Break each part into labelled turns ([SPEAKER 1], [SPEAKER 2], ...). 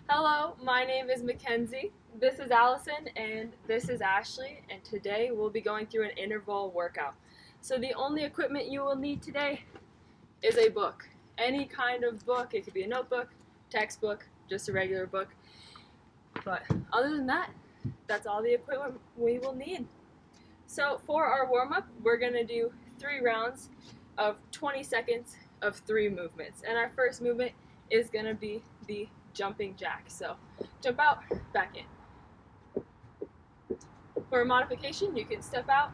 [SPEAKER 1] Hello, my name is Mackenzie. This is Allison and this is Ashley, and today we'll be going through an interval workout. So the only equipment you will need today is a book. Any kind of book. It could be a notebook, textbook, just a regular book. But other than that, that's all the equipment we will need. So for our warm-up, we're going to do 3 rounds of 20 seconds of 3 movements. And our first movement is going to be the jumping jack. So jump out, back in. For a modification, you can step out,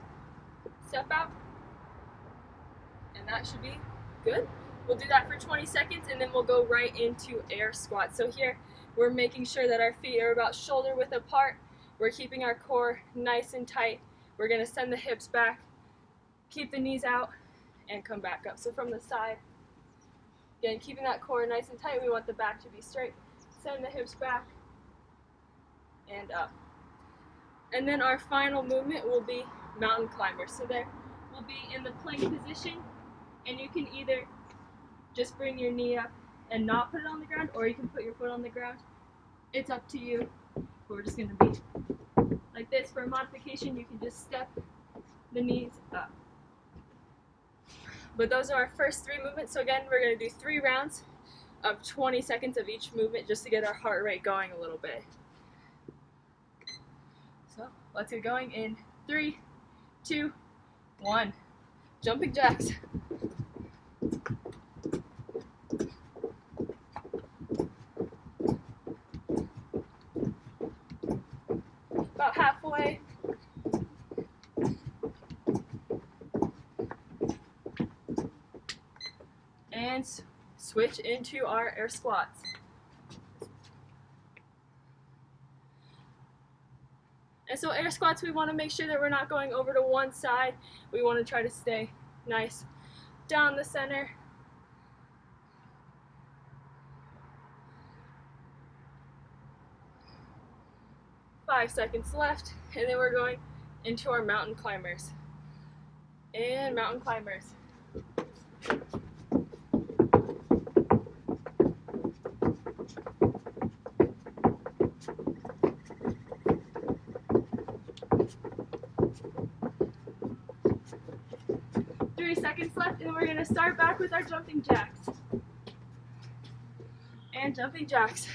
[SPEAKER 1] and that should be good. We'll do that for 20 seconds and then we'll go right into air squats. So here, we're making sure that our feet are about shoulder width apart. We're keeping our core nice and tight. We're going to send the hips back, keep the knees out, and come back up. So from the side, again, keeping that core nice and tight, we want the back to be straight. Send the hips back and up. And then our final movement will be mountain climbers. So there we'll be in the plank position, and you can either just bring your knee up and not put it on the ground, or you can put your foot on the ground. It's up to you. We're just going to be like this. For a modification, you can just step the knees up. But those are our first 3 movements. So again, we're going to do 3 rounds of 20 seconds of each movement just to get our heart rate going a little bit. So let's get going in 3, 2, 1. Jumping jacks. About halfway. And switch into our air squats. And so air squats, we want to make sure that we're not going over to one side. We want to try to stay nice down the center. Five seconds left, and then we're going into our mountain climbers. And mountain climbers. Seconds left, and we're going to start back with our jumping jacks. And jumping jacks.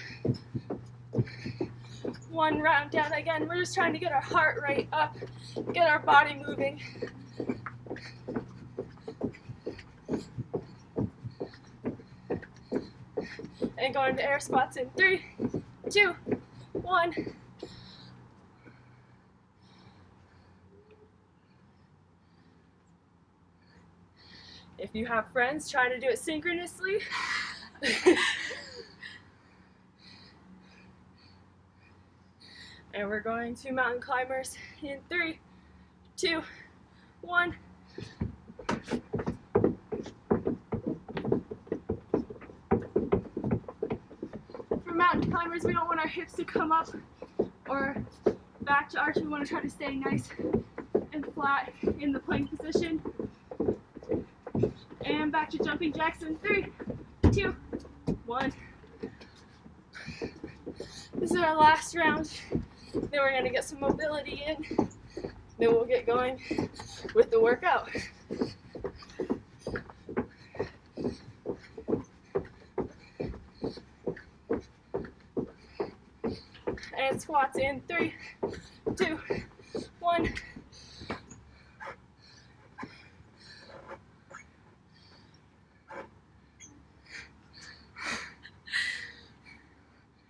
[SPEAKER 1] 1 round down. Again, we're just trying to get our heart rate up, get our body moving. And going to air squats in 3, 2, 1. If you have friends, try to do it synchronously. And we're going to mountain climbers in 3, 2, 1. For mountain climbers, we don't want our hips to come up or back to arch. We want to try to stay nice and flat in the plank position. And back to jumping jacks in 3, 2, 1. This is our last round. Then we're going to get some mobility in. Then we'll get going with the workout. And squats in 3, 2, 1.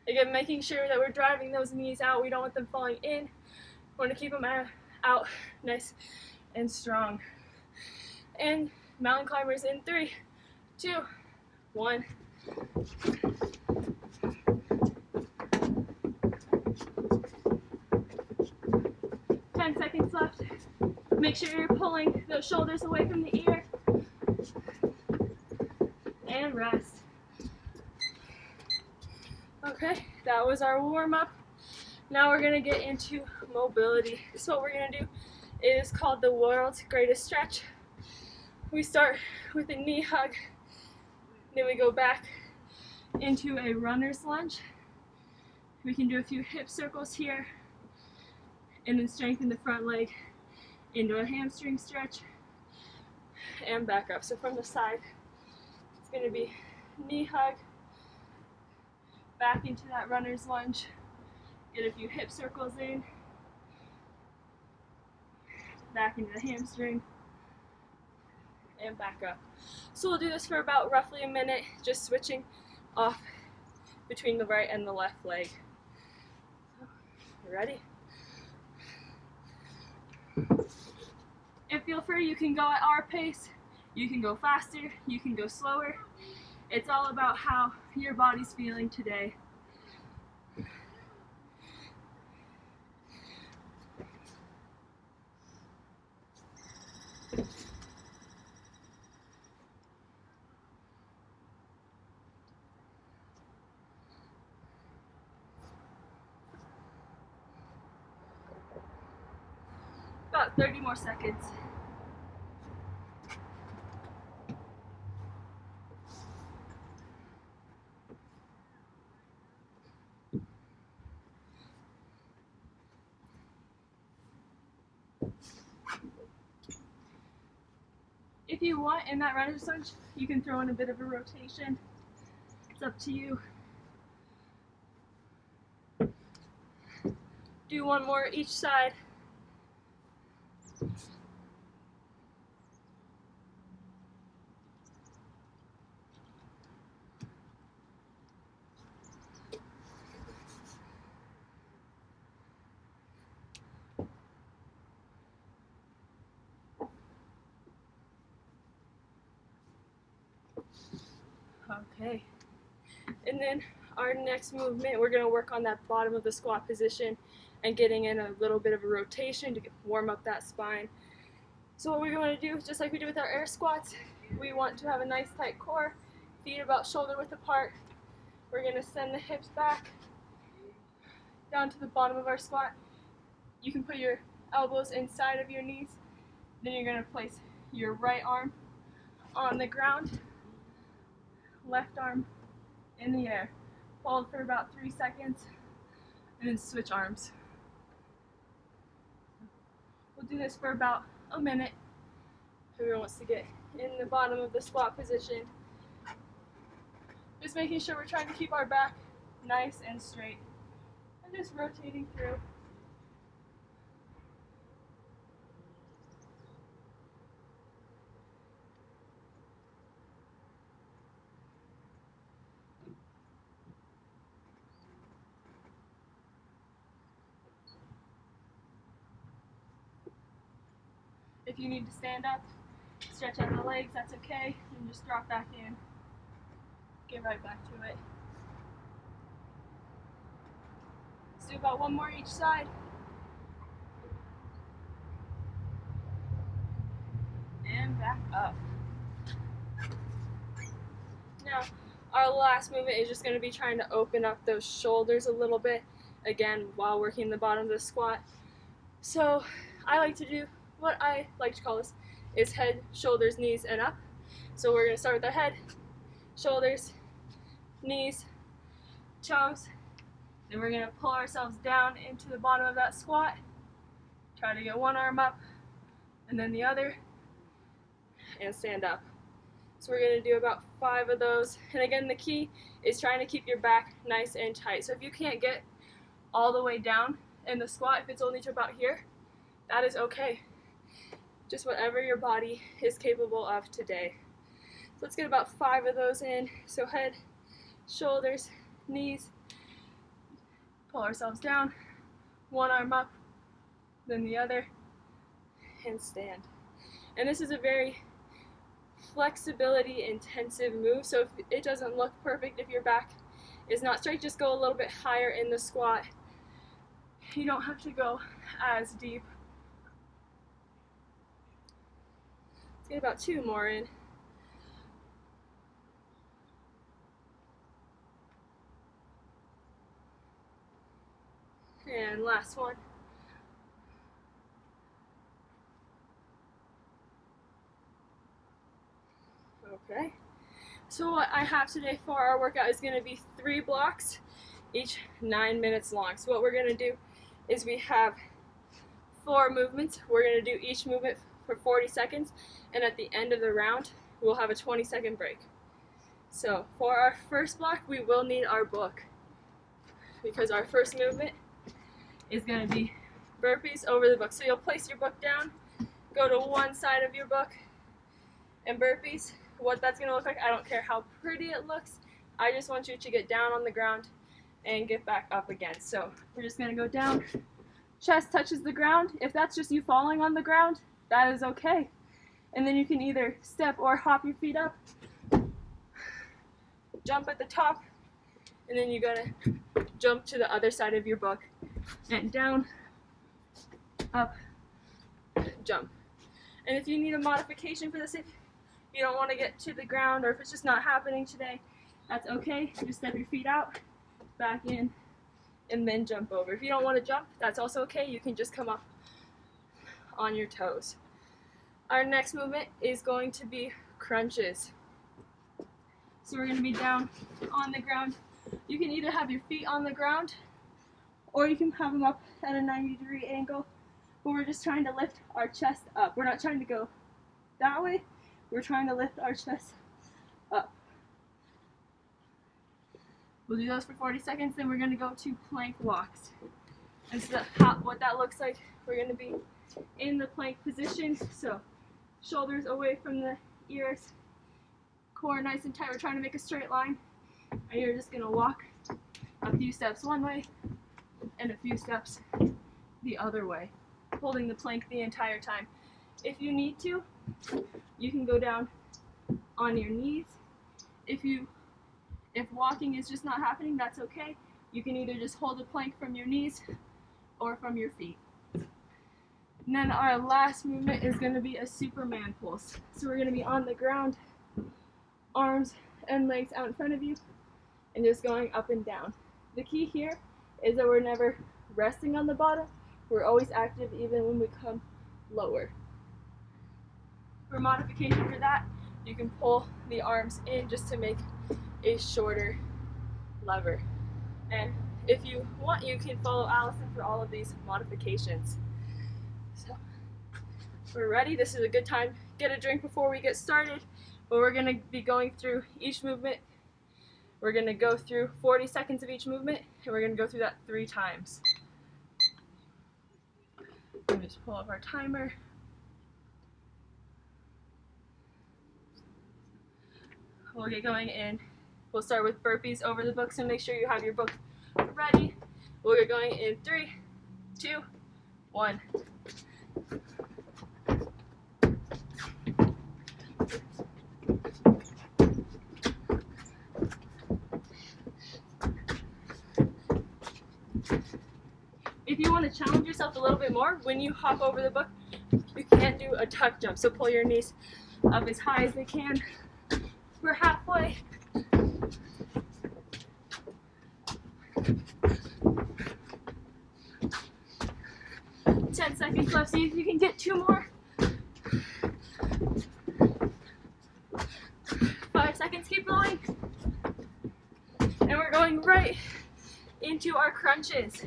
[SPEAKER 1] Again, making sure that we're driving those knees out. We don't want them falling in. We want to keep them out nice and strong. And mountain climbers in 3, 2, 1. Ten seconds left. Make sure you're pulling those shoulders away from the ear. And rest. Okay, that was our warm-up. Now we're going to get into mobility. So what we're going to do is called the world's greatest stretch. We start with a knee hug, then we go back into a runner's lunge, We can do a few hip circles here, and then strengthen the front leg into a hamstring stretch, and back up. So from the side, it's going to be knee hug, back into that runner's lunge, get a few hip circles in, back into the hamstring, and back up. So we'll do this for about roughly a minute, just switching off between the right and the left leg. Ready? And feel free, you can go at our pace, you can go faster, you can go slower. It's all about how your body's feeling today. About 30 more seconds. If you want, in that runner's lunge, you can throw in a bit of a rotation. It's up to you. Do one more each side. Okay, and then our next movement, we're going to work on that bottom of the squat position and getting in a little bit of a rotation to warm up that spine. So what we're going to do, just like we did with our air squats, we want to have a nice tight core, feet about shoulder width apart. We're going to send the hips back down to the bottom of our squat. You can put your elbows inside of your knees. Then you're going to place your right arm on the ground, left arm in the air. Hold for about 3 seconds, and then switch arms. We'll do this for about a minute. Everyone wants to get in the bottom of the squat position. Just making sure we're trying to keep our back nice and straight, and just rotating through. If you need to stand up, stretch out the legs, that's okay, and just drop back in. Get right back to it. Let's do about one more each side. And back up. Now, our last movement is just going to be trying to open up those shoulders a little bit, again, while working the bottom of the squat. So, I like to do what I like to call this is head, shoulders, knees, and up. So we're going to start with our head, shoulders, knees, toes. Then we're going to pull ourselves down into the bottom of that squat. Try to get one arm up and then the other, and stand up. So we're going to do about 5 of those. And again, the key is trying to keep your back nice and tight. So if you can't get all the way down in the squat, if it's only to about here, that is okay. Just whatever your body is capable of today. So let's get about 5 of those in. So head, shoulders, knees, pull ourselves down, one arm up, then the other, and stand. And this is a very flexibility intensive move, so if it doesn't look perfect, if your back is not straight, just go a little bit higher in the squat. You don't have to go as deep. Let's get about 2 more in. And last one. Okay. So what I have today for our workout is going to be 3 blocks, each 9 minutes long. So what we're going to do is we have 4 movements. We're going to do each movement for 40 seconds, and at the end of the round, we'll have a 20-second break. So for our first block, we will need our book, because our first movement is going to be burpees over the book. So you'll place your book down, go to one side of your book, and burpees. What that's going to look like, I don't care how pretty it looks, I just want you to get down on the ground and get back up again. So we're just going to go down, chest touches the ground. If that's just you falling on the ground, that is okay. And then you can either step or hop your feet up, jump at the top, and then you're going to jump to the other side of your book, and down, up, jump. And if you need a modification for this, if you don't want to get to the ground, or if it's just not happening today, that's okay. Just step your feet out, back in, and then jump over. If you don't want to jump, that's also okay. You can just come up on your toes. Our next movement is going to be crunches. So we're going to be down on the ground. You can either have your feet on the ground, or you can have them up at a 90-degree angle, but we're just trying to lift our chest up. We're not trying to go that way. We're trying to lift our chest up. We'll do those for 40 seconds, then we're going to go to plank walks. And so what that looks like, we're going to be in the plank position, so shoulders away from the ears, core nice and tight. We're trying to make a straight line, and you're just going to walk a few steps one way and a few steps the other way, holding the plank the entire time. If you need to, you can go down on your knees. If walking is just not happening, that's okay. You can either just hold the plank from your knees or from your feet. And then our last movement is going to be a Superman pulse. So we're going to be on the ground, arms and legs out in front of you, and just going up and down. The key here is that we're never resting on the bottom. We're always active even when we come lower. For modification for that, you can pull the arms in just to make a shorter lever. And if you want, you can follow Allison for all of these modifications. So we're ready. This is a good time. Get a drink before we get started, but we're going to be going through each movement. We're going to go through 40 seconds of each movement, and we're going to go through that 3 times. Let me just pull up our timer. We'll get going in. We'll start with burpees over the book, so make sure you have your book ready. We'll get going in 3, 2, 1. If you want to challenge yourself a little bit more, when you hop over the book, you can do a tuck jump. So pull your knees up as high as they can. We're halfway. Seconds left. See if you can get 2 more. 5 seconds. Keep going. And we're going right into our crunches.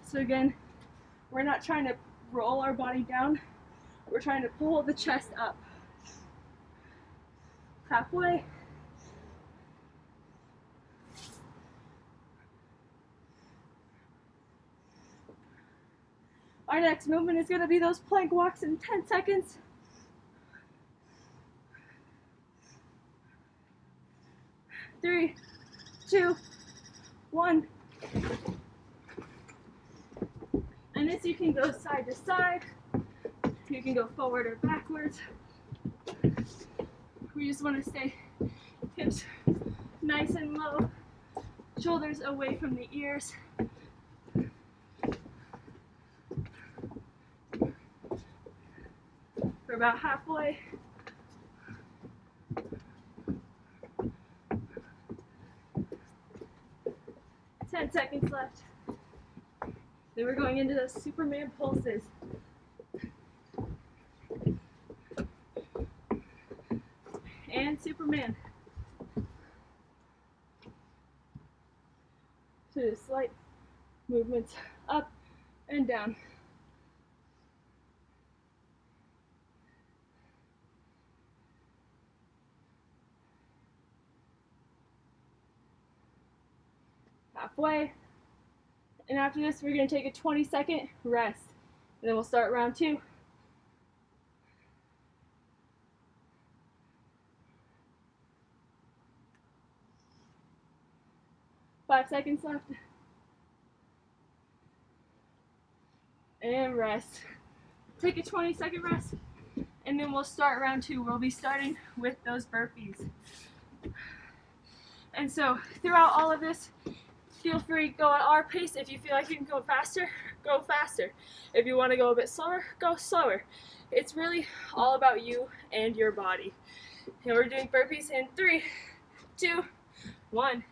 [SPEAKER 1] So again, we're not trying to roll our body down. We're trying to pull the chest up. Halfway. Our next movement is going to be those plank walks in 10 seconds. 3, 2, 1. And this you can go side to side. You can go forward or backwards. We just want to stay hips nice and low, shoulders away from the ears. We're about halfway. Ten seconds left. Then we're going into those Superman pulses. Superman. So just slight movements up and down. Halfway. And after this, we're going to take a 20-second rest. And then we'll start round 2. Five seconds left. And rest. Take a 20-second rest. And then we'll start round 2. We'll be starting with those burpees. And so throughout all of this, feel free to go at our pace. If you feel like you can go faster, go faster. If you want to go a bit slower, go slower. It's really all about you and your body. And we're doing burpees in 3, 2, 1.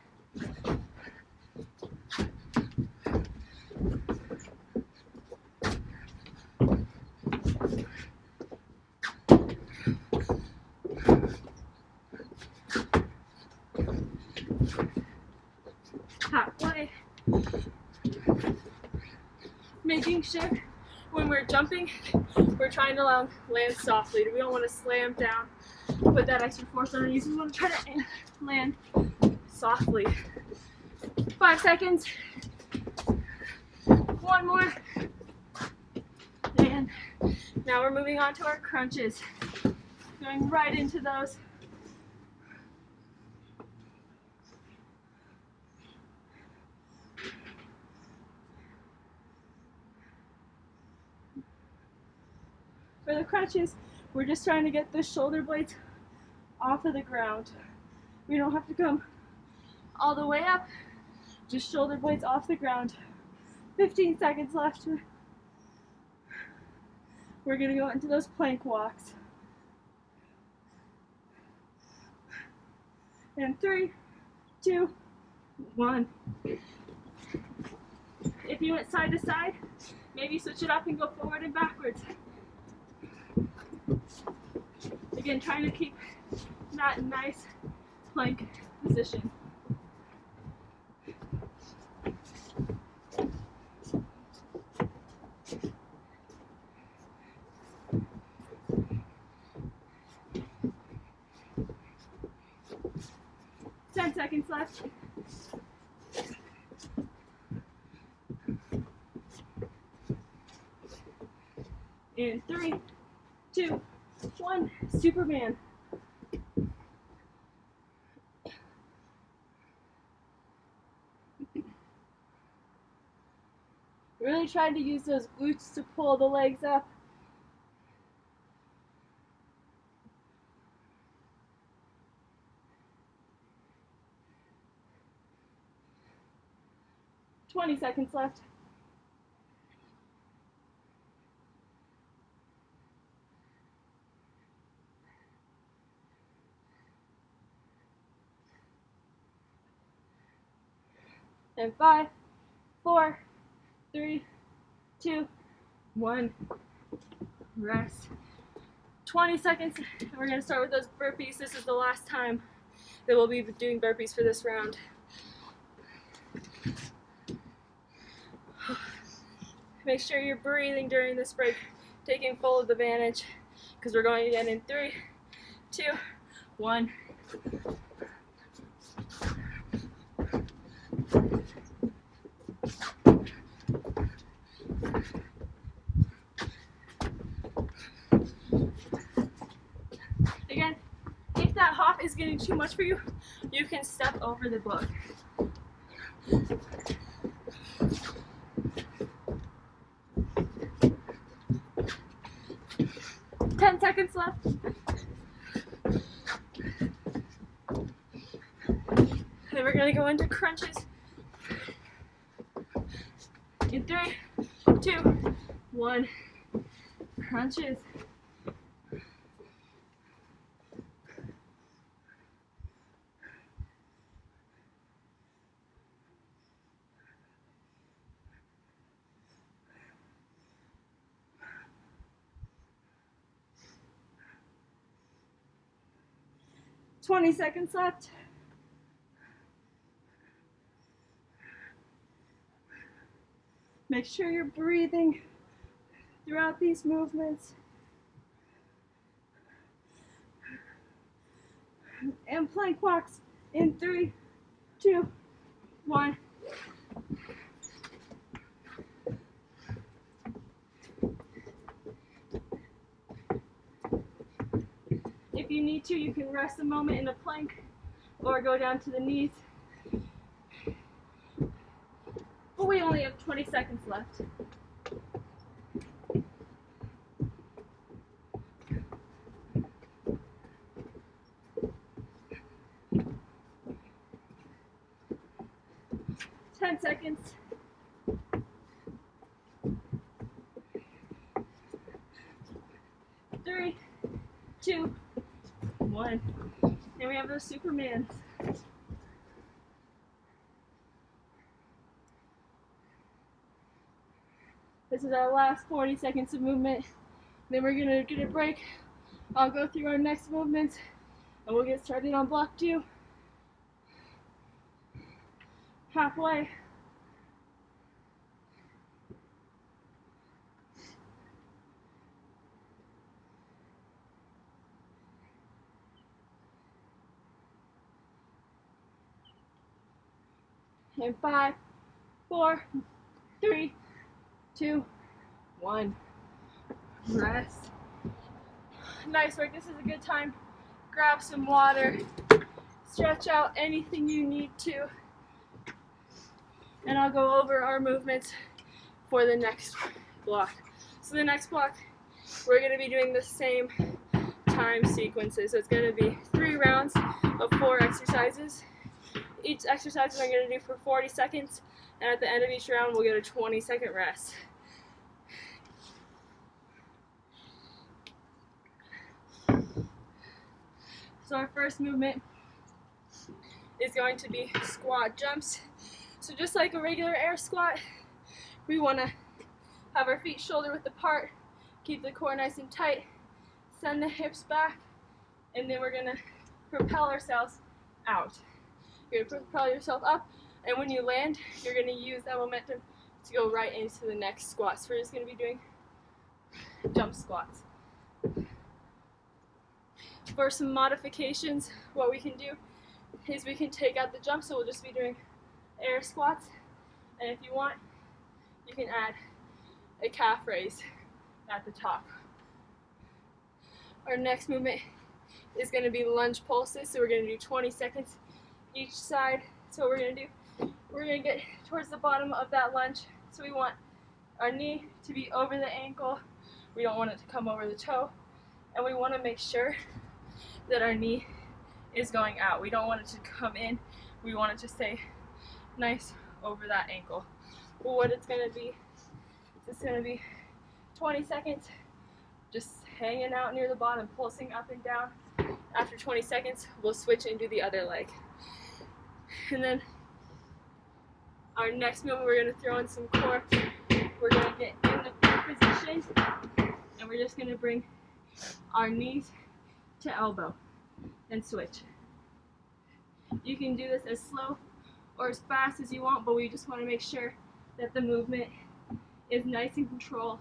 [SPEAKER 1] Halfway. Making sure when we're jumping, we're trying to land softly. We don't want to slam down, put that extra force on our knees. We want to try to land softly. 5 seconds. One more. And now we're moving on to our crunches. Going right into those. For the crunches, we're just trying to get the shoulder blades off of the ground. We don't have to come all the way up, just shoulder blades off the ground. 15 seconds left. We're gonna go into those plank walks. And 3, 2, 1. If you went side to side, maybe switch it up and go forward and backwards. Again, trying to keep that nice plank position. Ten seconds left. In 3, 2, 1, Superman. Really trying to use those glutes to pull the legs up. Twenty seconds left. And 5, 4, 3, 2, 1. Rest. 20 seconds. And we're going to start with those burpees. This is the last time that we'll be doing burpees for this round. Make sure you're breathing during this break, taking full advantage, because we're going again in 3, 2, 1. Again, if that hop is getting too much for you, you can step over the book. 10 seconds left. And we're gonna go into crunches. In 3, 2, 1. Crunches. 20 seconds left. Make sure you're breathing throughout these movements. And plank walks in 3, 2, 1. If you need to, you can rest a moment in a plank or go down to the knees. But we only have 20 seconds left. Seconds. 3, 2, 1. And we have those Supermans. This is our last 40 seconds of movement. Then we're gonna get a break. I'll go through our next movements and we'll get started on block 2. Halfway. And 5, 4, 3, 2, 1. Rest. Nice work. This is a good time. Grab some water. Stretch out anything you need to. And I'll go over our movements for the next block. So the next block, we're going to be doing the same time sequences. So it's going to be 3 rounds of 4 exercises. Each exercise I'm going to do for 40 seconds, and at the end of each round we'll get a 20-second rest. So our first movement is going to be squat jumps. So just like a regular air squat, we want to have our feet shoulder width apart, keep the core nice and tight, send the hips back, and then we're going to propel ourselves out. You're going to propel yourself up, and when you land, you're going to use that momentum to go right into the next squat. So we're just going to be doing jump squats. For some modifications, what we can do is we can take out the jump, so we'll just be doing air squats, and if you want, you can add a calf raise at the top. Our next movement is going to be lunge pulses, so we're going to do 20 seconds each side. So what we're going to do, we're going to get towards the bottom of that lunge, so we want our knee to be over the ankle, we don't want it to come over the toe, and we want to make sure that our knee is going out. We don't want it to come in, we want it to stay nice over that ankle. But what it's going to be, it's going to be 20 seconds just hanging out near the bottom, pulsing up and down. After 20 seconds, we'll switch and do the other leg. And then our next movement, we're going to throw in some core. We're going to get in the plank position, and we're just going to bring our knees to elbow and switch. You can do this as slow or as fast as you want, but we just want to make sure that the movement is nice and controlled,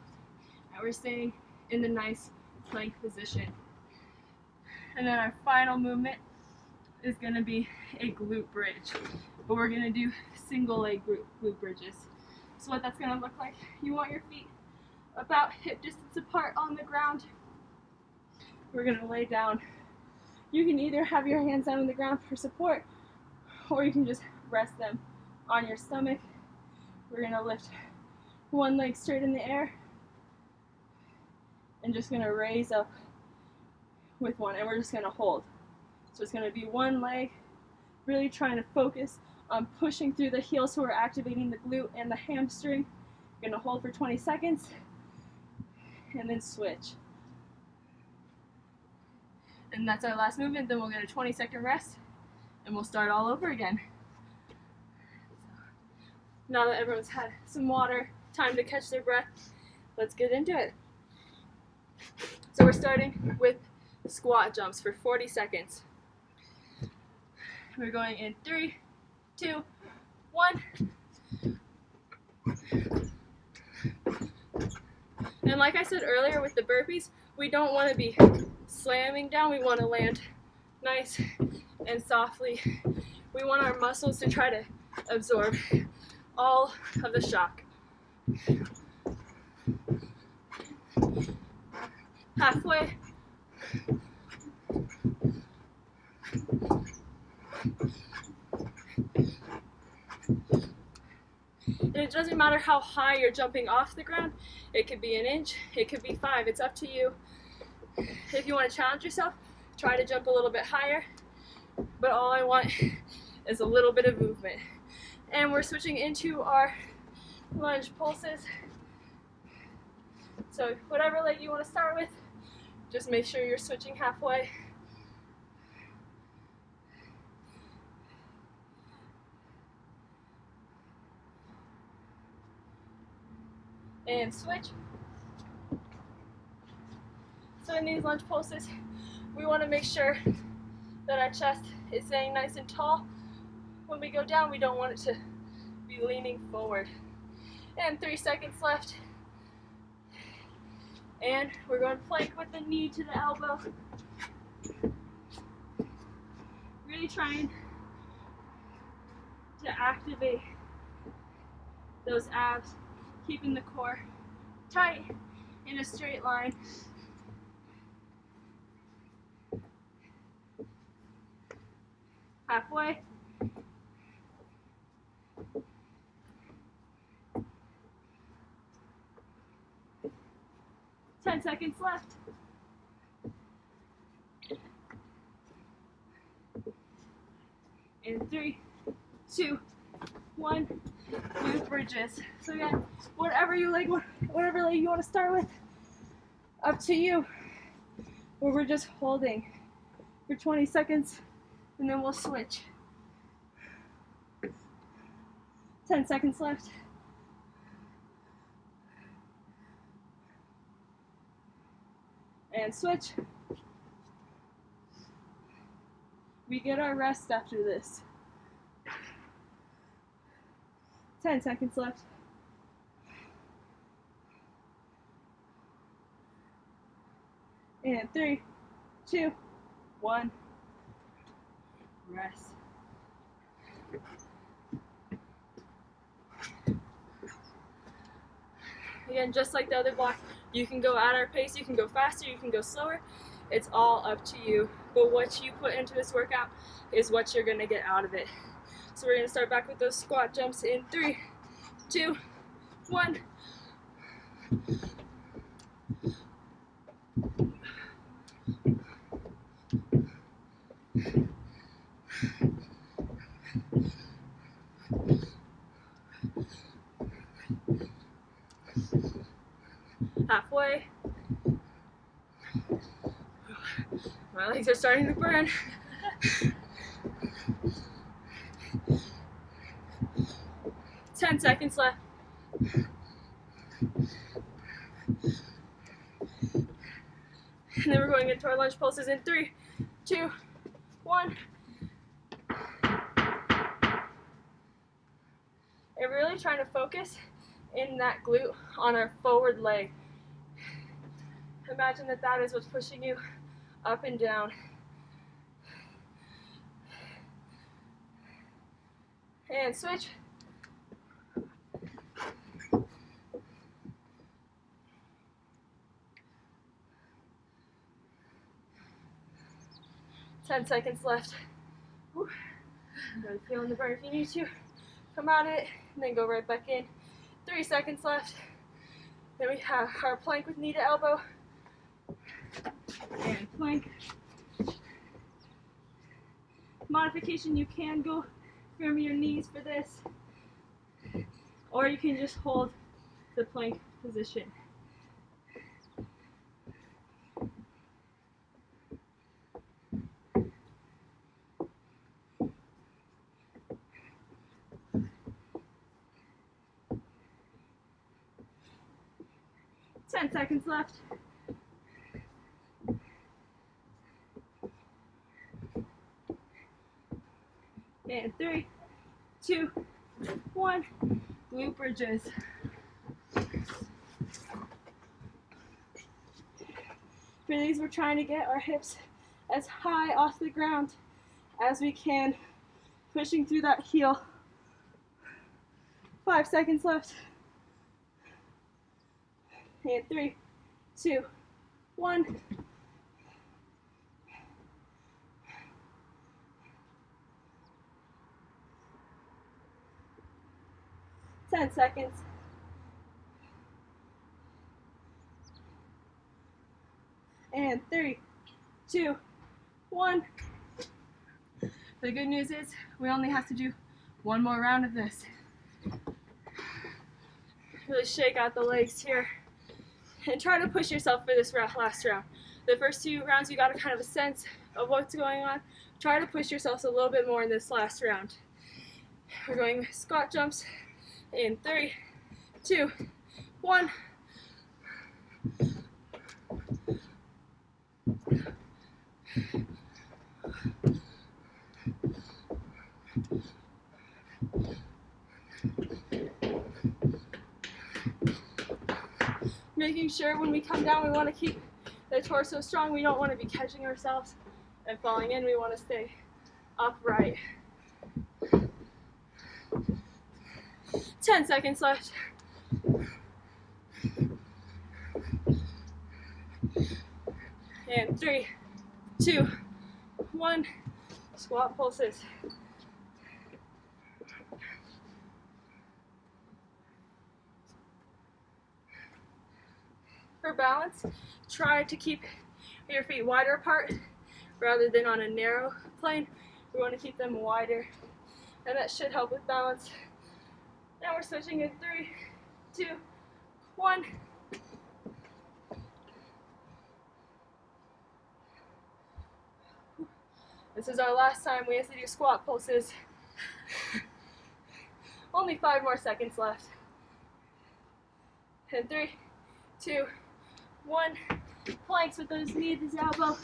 [SPEAKER 1] and we're staying in the nice plank position. And then our final movement is going to be a glute bridge, but we're going to do single leg glute bridges. So what that's going to look like, you want your feet about hip distance apart on the ground. We're going to lay down. You can either have your hands down on the ground for support, or you can just rest them on your stomach. We're going to lift one leg straight in the air and just going to raise up with one, and we're just going to hold. So it's going to be one leg, really trying to focus on pushing through the heel, so we're activating the glute and the hamstring. You're going to hold for 20 seconds and then switch. And that's our last movement. Then we'll get a 20-second rest and we'll start all over again. Now that everyone's had some water, time to catch their breath, let's get into it. So we're starting with squat jumps for 40 seconds. We're going in 3, 2, 1. And like I said earlier with the burpees, we don't want to be slamming down. We want to land nice and softly. We want our muscles to try to absorb all of the shock. Halfway. And it doesn't matter how high you're jumping off the ground. It could be an inch, it could be 5. It's up to you. If you want to challenge yourself, try to jump a little bit higher. But all I want is a little bit of movement. And we're switching into our lunge pulses. So whatever leg you want to start with, just make sure you're switching halfway. And switch. So in these lunge pulses, we want to make sure that our chest is staying nice and tall. When we go down, we don't want it to be leaning forward. And 3 seconds left. And we're going to plank with the knee to the elbow. Really trying to activate those abs, keeping the core tight in a straight line. Halfway. Ten seconds left. In 3, 2, 1. Do bridges. So again, whatever leg you want to start with, up to you. Or we're just holding for 20 seconds, and then we'll switch. 10 seconds left. And switch. We get our rest after this. 10 seconds left. And 3, 2, 1. Rest. Again, just like the other block, you can go at our pace, you can go faster, you can go slower. It's all up to you. But what you put into this workout is what you're going to get out of it. So we're going to start back with those squat jumps in 3, 2, 1. Halfway. My legs are starting to burn. 10 seconds left. And then we're going into our lunge pulses in 3, 2, 1. And really trying to focus in that glute on our forward leg. Imagine that that is what's pushing you up and down. And switch. Ten seconds left. Whew. Really feeling the burn. If you need to, come out of it and then go right back in. 3 seconds left. Then we have our plank with knee to elbow. And plank. Modification, you can go from your knees for this, or you can just hold the plank position. Ten seconds left. And 3, 2, 1. Glute bridges. For these, we're trying to get our hips as high off the ground as we can, pushing through that heel. 5 seconds left. And 3, 2, 1. Ten seconds. And 3, 2, 1. The good news is we only have to do one more round of this. Really shake out the legs here and try to push yourself for this last round. The first 2 rounds you got a kind of a sense of what's going on. Try to push yourselves a little bit more in this last round. We're going squat jumps in 3, 2, 1. Making sure when we come down, we want to keep the torso strong. We don't want to be catching ourselves and falling in. We want to stay upright. 10 seconds left. And 3, 2, 1. Squat pulses. For balance, try to keep your feet wider apart rather than on a narrow plane. We want to keep them wider, and that should help with balance. Now we're switching in 3, 2, 1. This is our last time we have to do squat pulses. Only 5 more seconds left. And 3, 2, 1. Planks with those knees to elbow.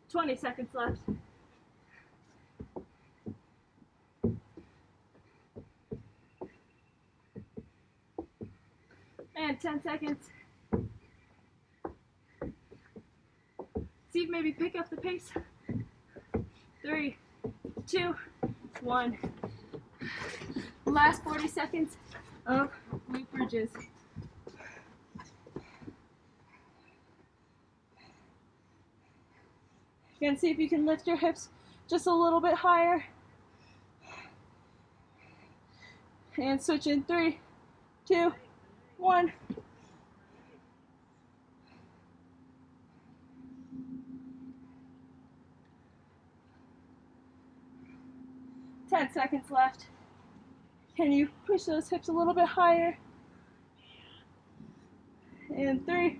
[SPEAKER 1] Twenty seconds left. And 10 seconds. See, maybe pick up the pace. 3, 2, 1. Last 40 seconds of glute bridges. Again, see if you can lift your hips just a little bit higher. And switch in 3, 2, 1. Ten seconds left. Can you push those hips a little bit higher? And 3,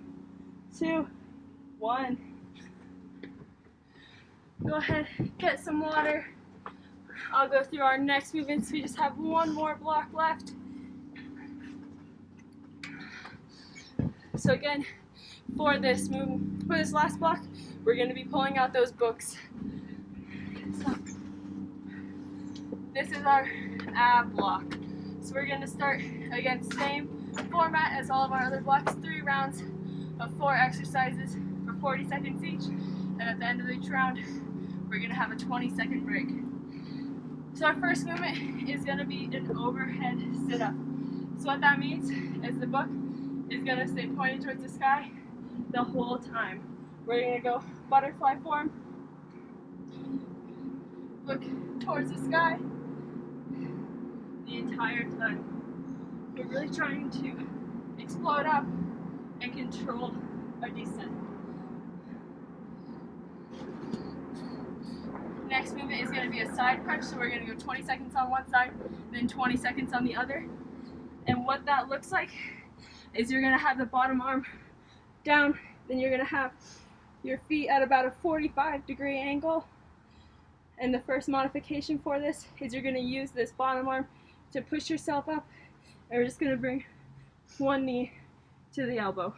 [SPEAKER 1] 2, 1. Go ahead, get some water. I'll go through our next movements. We just have one more block left. So again, for this last block, we're going to be pulling out those books. So this is our ab block. So we're going to start, again, same format as all of our other blocks, 3 rounds of 4 exercises for 40 seconds each. And at the end of each round, we're going to have a 20-second break. So our first movement is going to be an overhead sit-up. So what that means is the book is going to stay pointed towards the sky the whole time. We're going to go butterfly form, look towards the sky the entire time. We're really trying to explode up and control our descent. Next movement is going to be a side crunch, so we're going to go 20 seconds on one side, then 20 seconds on the other. And what that looks like is you're going to have the bottom arm down, then you're going to have your feet at about a 45-degree angle, And the first modification for this is you're going to use this bottom arm to push yourself up, and we're just going to bring one knee to the elbow.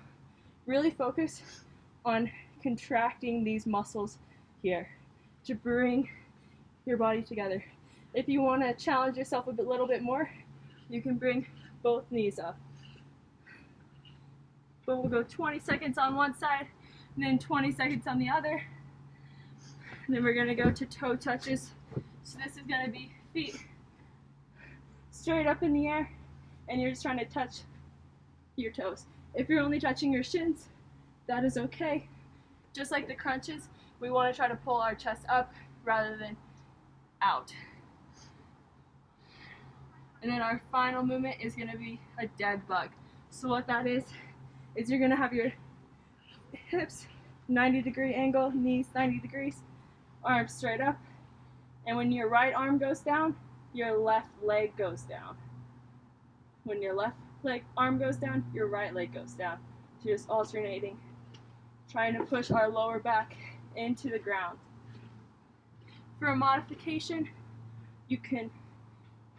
[SPEAKER 1] Really focus on contracting these muscles here to bring your body together. If you want to challenge yourself a little bit more, you can bring both knees up. But we'll go 20 seconds on one side, and then 20 seconds on the other. And then we're going to go to toe touches. So this is going to be feet straight up in the air, and you're just trying to touch your toes. If you're only touching your shins, that is okay. Just like the crunches, we want to try to pull our chest up rather than out. And then our final movement is going to be a dead bug. So what that is you're going to have your hips 90-degree angle, knees 90 degrees, arms straight up. And when your right arm goes down, your left leg goes down. When your left arm goes down, your right leg goes down. So just alternating, trying to push our lower back into the ground. For a modification, you can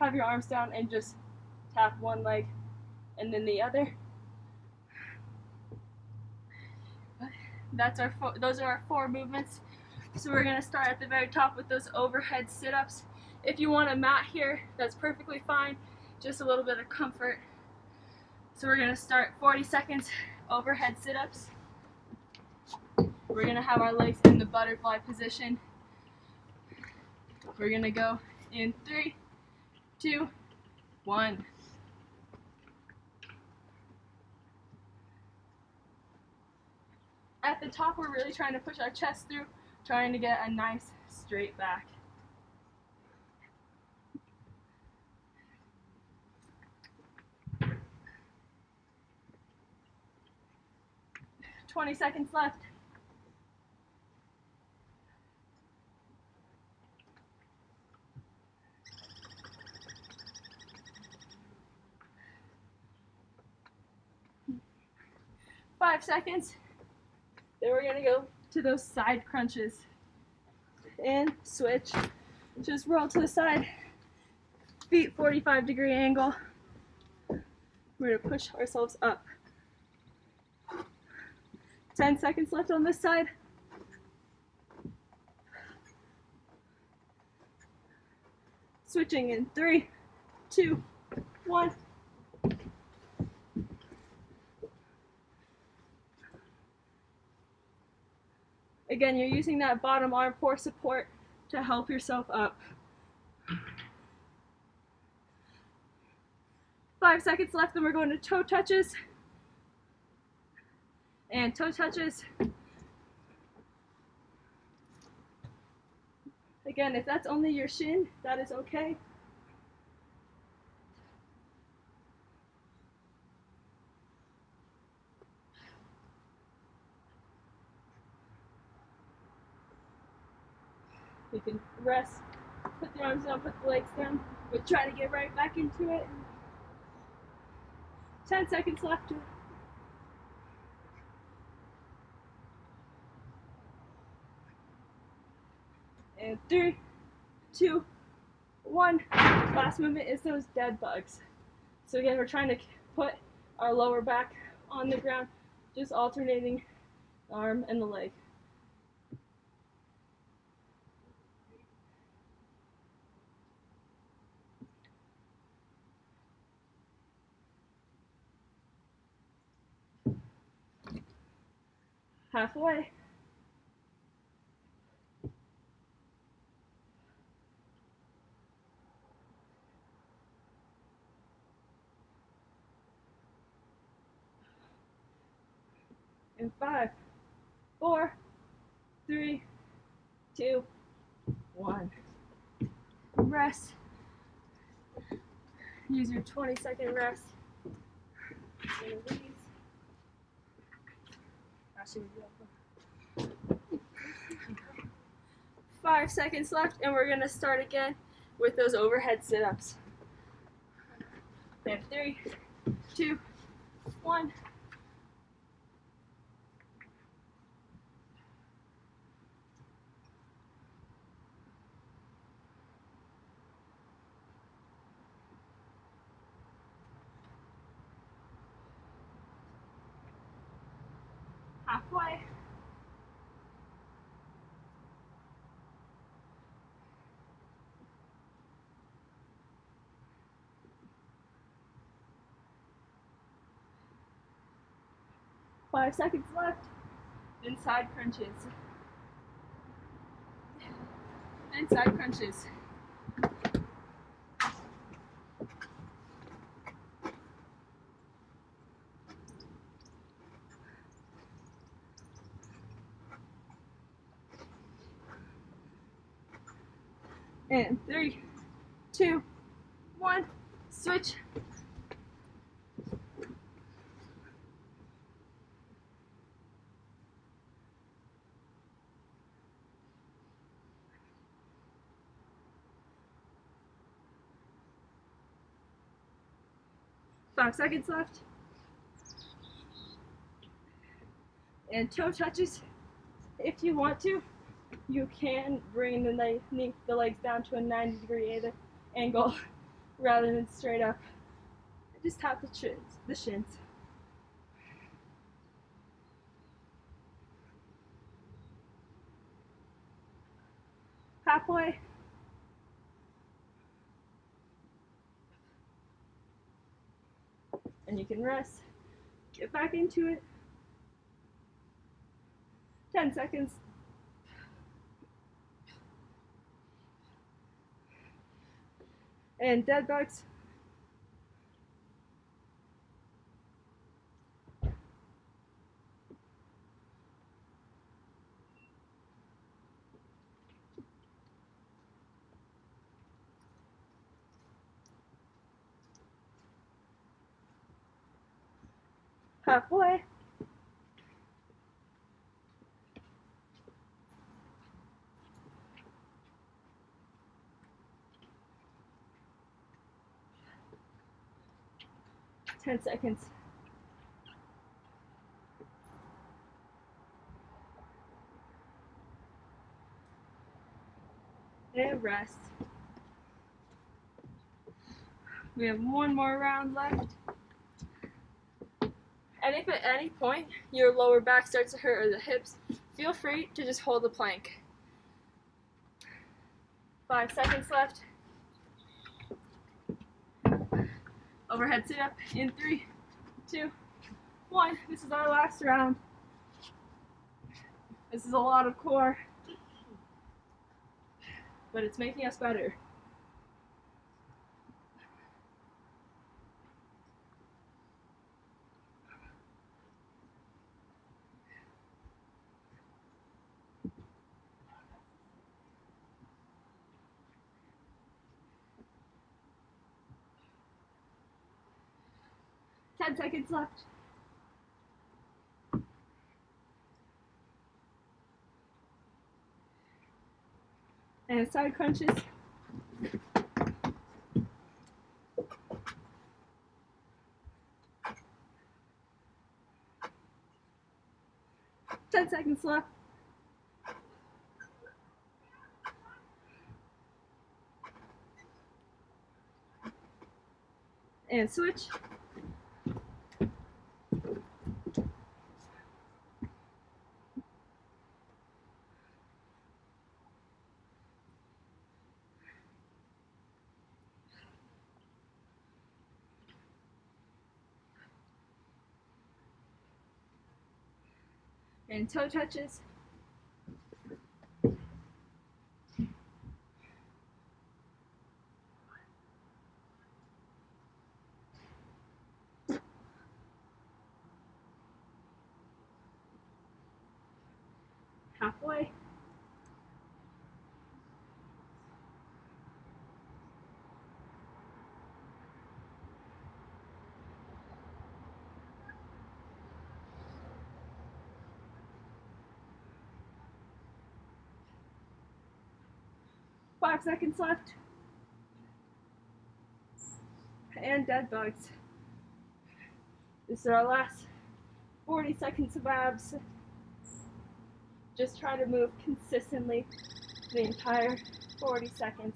[SPEAKER 1] have your arms down and just tap one leg and then the other. Those are our 4 movements. So we're going to start at the very top with those overhead sit-ups. If you want a mat here, that's perfectly fine. Just a little bit of comfort. So we're going to start 40 seconds overhead sit-ups. We're going to have our legs in the butterfly position. We're going to go in 3, 2, 1. At the top, we're really trying to push our chest through, trying to get a nice straight back. "20 seconds left. "5 seconds. Then we're going to go to those side crunches. And switch. Just roll to the side. Feet 45-degree angle. We're going to push ourselves up. 10 seconds left on this side. Switching in 3, 2, 1. Again, you're using that bottom arm for support to help yourself up. 5 seconds left, then we're going to toe touches. And toe touches. Again, if that's only your shin, that is okay. You can rest, put the arms down, put the legs down, but try to get right back into it. 10 seconds left. And 3, 2, 1. Last movement is those dead bugs. So again, we're trying to put our lower back on the ground, just alternating the arm and the leg. Halfway. In 5, 4, 3, 2, 1. Rest. Use your 20-second rest. 5 seconds left, and we're going to start again with those overhead sit-ups. And 3, 2, 1. Halfway. Five seconds left. Inside crunches. Inside crunches. And 3, 2, 1, switch. Five seconds left. And toe touches. If you want to, you can bring the legs down to a 90-degree angle rather than straight up. Just tap the shins. Halfway. And you can rest. Get back into it. 10 seconds. And dead bugs. Halfway. Ten seconds. And rest. We have one more round left. And if at any point your lower back starts to hurt or the hips, feel free to just hold the plank. 5 seconds left. Overhead sit up in 3, 2, 1. This is our last round. This is a lot of core, but it's making us better. Ten seconds left. And side crunches. 10 seconds left. And switch. And toe touches. Halfway. Five seconds left. And dead bugs. This is our last 40 seconds of abs. Just try to move consistently the entire 40 seconds.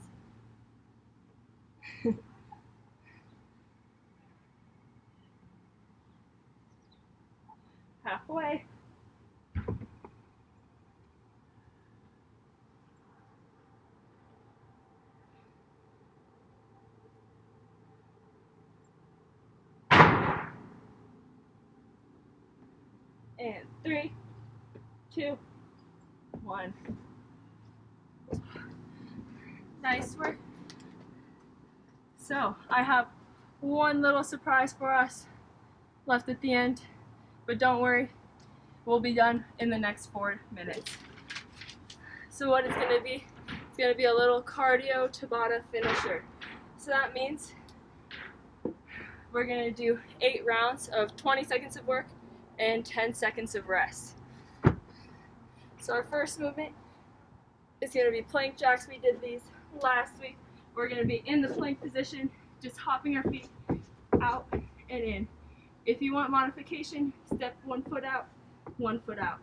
[SPEAKER 1] Halfway. And 3, 2, 1. Nice work. So I have one little surprise for us left at the end, but don't worry, we'll be done in the next 4 minutes. So what it's going to be, it's going to be a little cardio Tabata finisher. So that means we're going to do 8 rounds of 20 seconds of work and 10 seconds of rest. So our first movement is going to be plank jacks. We did these last week. We're going to be in the plank position, just hopping our feet out and in. If you want modification, step 1 foot out, 1 foot out.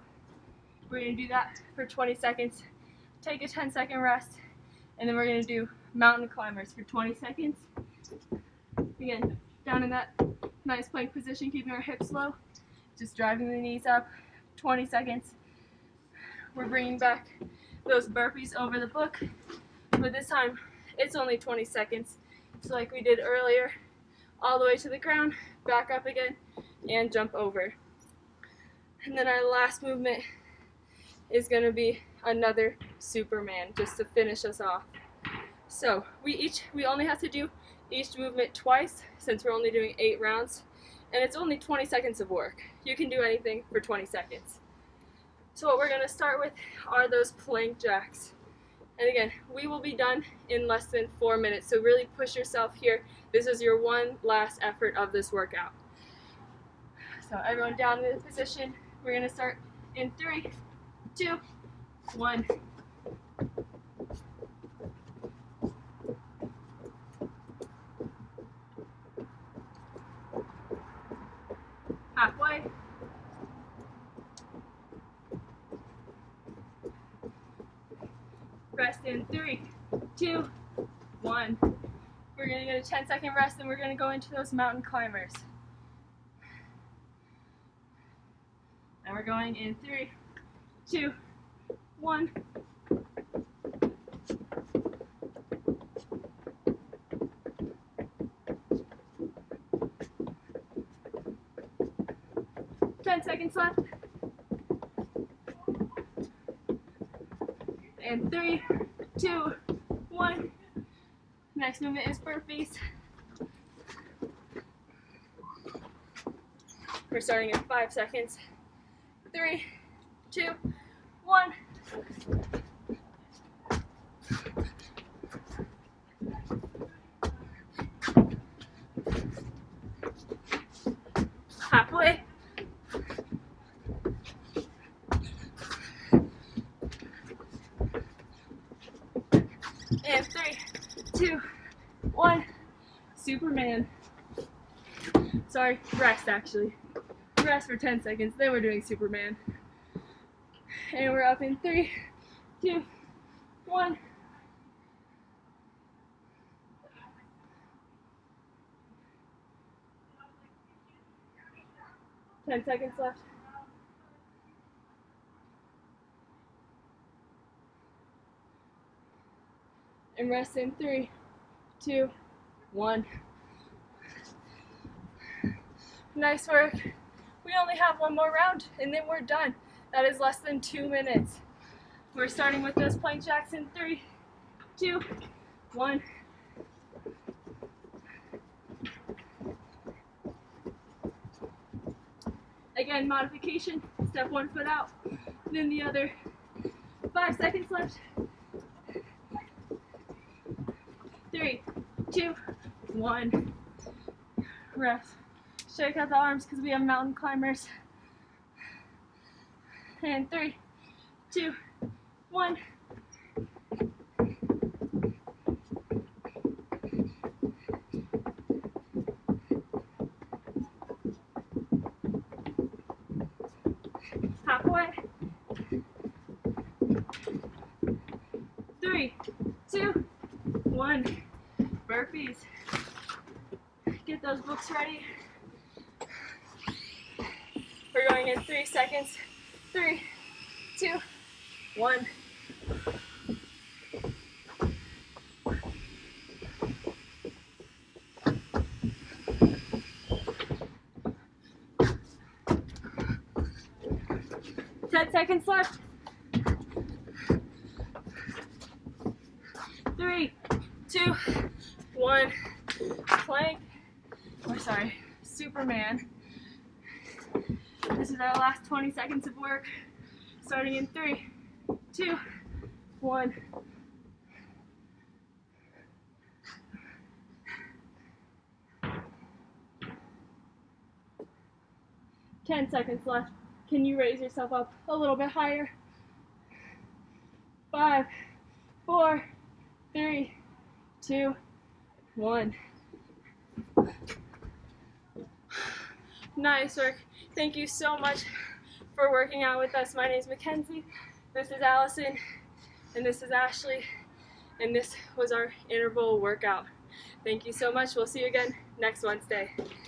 [SPEAKER 1] We're going to do that for 20 seconds, take a 10-second rest, and then we're going to do mountain climbers for 20 seconds. Again, down in that nice plank position, keeping our hips low, just driving the knees up, 20 seconds. We're bringing back those burpees over the book, but this time it's only 20 seconds. So like we did earlier, all the way to the ground, back up again, and jump over. And then our last movement is going to be another Superman, just to finish us off. So we only have to do each movement twice, since we're only doing 8 rounds, and it's only 20 seconds of work. You can do anything for 20 seconds. So what we're going to start with are those plank jacks. And again, we will be done in less than 4 minutes, so really push yourself here. This is your one last effort of this workout. So everyone down in the position. We're going to start in 3, 2, 1. Halfway. Rest in 3, 2, 1. We're going to get a 10-second rest, and we're going to go into those mountain climbers. And we're going in 3, 2, 1. Ten seconds left. And 3, 2, 1. Next movement is burpees. We're starting in 5 seconds. 3, 2, 1. Halfway. And 3, 2, 1. Superman. Sorry, rest actually. Rest for 10 seconds, then we're doing Superman. And we're up in 3, 2, 1. Ten seconds left. And rest in 3, 2, 1. Nice work. We only have one more round and then we're done. That is less than 2 minutes. We're starting with those plank jacks in 3, 2, 1. Again, modification, step 1 foot out, then the other. 5 seconds left. 3, 2, 1. Rest. Shake out the arms because we have mountain climbers. And 3, 2, 1. Halfway. 3, 2, 1. Burpees. Get those books ready. We're going in 3 seconds. 3, 2, 1. 10 seconds left. 3, 2, 1. Plank. Or sorry, Superman. This is our last 20 seconds of work. Starting in 3, 2, 1. Ten seconds left. Can you raise yourself up a little bit higher? 5, 4, 3, 2, 1. Nice work. Thank you so much for working out with us. My name is Mackenzie. This is Allison. And this is Ashley. And this was our interval workout. Thank you so much. We'll see you again next Wednesday.